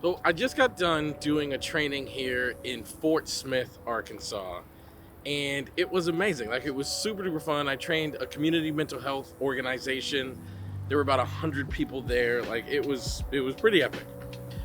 So I just got done doing a training here in Fort Smith, Arkansas, and it was amazing. Like it was super duper fun. I trained a community mental health organization. There were about 100 people there. Like it was pretty epic.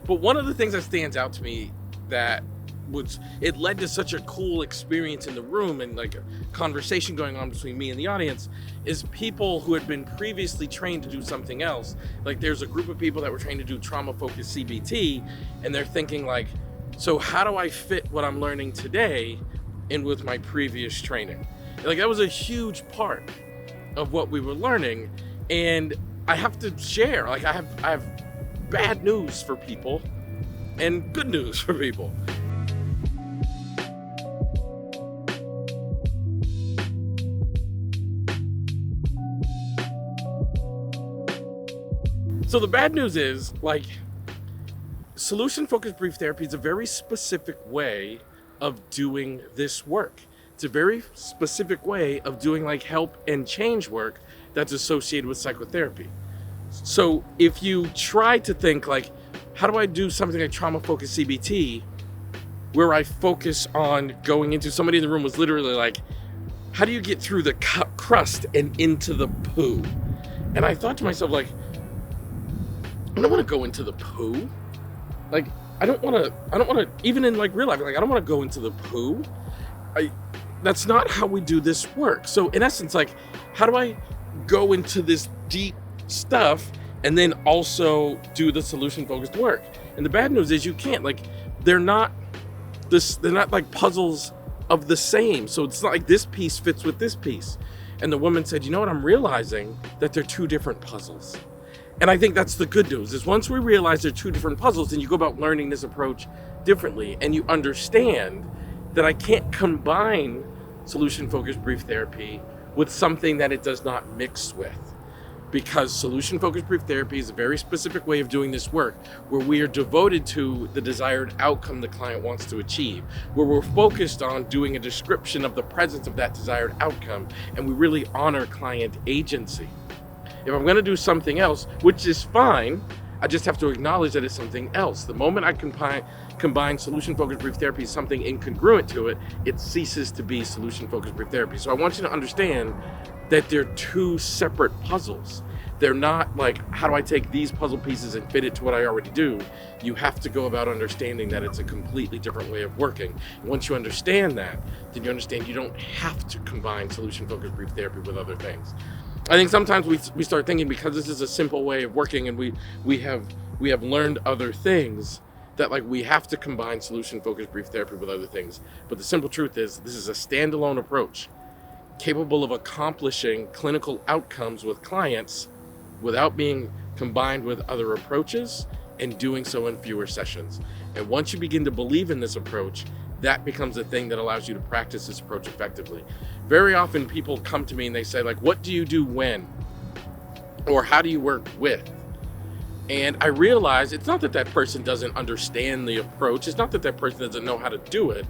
But one of the things that stands out to me that was it led to such a cool experience in the room and like a conversation going on between me and the audience is people who had been previously trained to do something else. Like there's a group of people that were trained to do trauma focused CBT, and they're thinking like, so how do I fit what I'm learning today in with my previous training? Like that was a huge part of what we were learning. And I have to share, like I have bad news for people and good news for people. So the bad news is, like, solution-focused brief therapy is a very specific way of doing this work. It's a very specific way of doing like help and change work that's associated with psychotherapy. So if you try to think like, how do I do something like trauma-focused CBT, where I focus on going into, somebody in the room was literally like, how do you get through the crust and into the poo? And I thought to myself like, I don't want to go into the poo. Like, I don't want to, even in like real life, like I don't want to go into the poo. That's not how we do this work. So in essence, like, how do I go into this deep stuff and then also do the solution focused work? And the bad news is you can't, like, they're not like puzzles of the same. So it's not like this piece fits with this piece. And the woman said, you know what, I'm realizing that they're two different puzzles. And I think that's the good news, is once we realize they're two different puzzles, then you go about learning this approach differently, and you understand that I can't combine solution-focused brief therapy with something that it does not mix with. Because solution-focused brief therapy is a very specific way of doing this work, where we are devoted to the desired outcome the client wants to achieve, where we're focused on doing a description of the presence of that desired outcome, and we really honor client agency. If I'm going to do something else, which is fine, I just have to acknowledge that it's something else. The moment I combine solution-focused brief therapy with something incongruent to it, it ceases to be solution-focused brief therapy. So I want you to understand that they're two separate puzzles. They're not like, how do I take these puzzle pieces and fit it to what I already do? You have to go about understanding that it's a completely different way of working. And once you understand that, then you understand you don't have to combine solution-focused brief therapy with other things. I think sometimes we start thinking, because this is a simple way of working and we have learned other things, that like we have to combine solution-focused brief therapy with other things. But the simple truth is, this is a standalone approach capable of accomplishing clinical outcomes with clients without being combined with other approaches, and doing so in fewer sessions. And once you begin to believe in this approach, that becomes a thing that allows you to practice this approach effectively. Very often people come to me and they say like, what do you do when? Or how do you work with? And I realize it's not that that person doesn't understand the approach. It's not that that person doesn't know how to do it.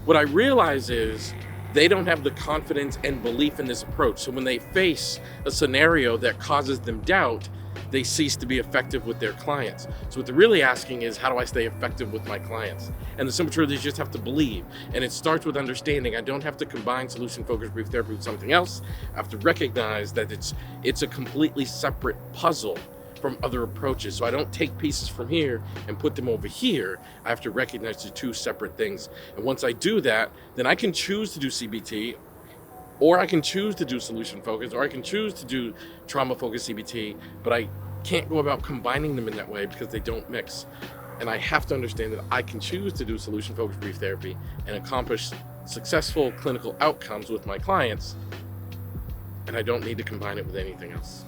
What I realize is they don't have the confidence and belief in this approach. So when they face a scenario that causes them doubt, they cease to be effective with their clients. So what they're really asking is, how do I stay effective with my clients? And the simple truth is, you just have to believe. And it starts with understanding I don't have to combine solution-focused brief therapy with something else. I have to recognize that it's a completely separate puzzle from other approaches. So I don't take pieces from here and put them over here. I have to recognize the two separate things. And once I do that, then I can choose to do CBT, or I can choose to do solution focused, or I can choose to do trauma focused CBT, but I can't go about combining them in that way because they don't mix. And I have to understand that I can choose to do solution focused brief therapy and accomplish successful clinical outcomes with my clients, and I don't need to combine it with anything else.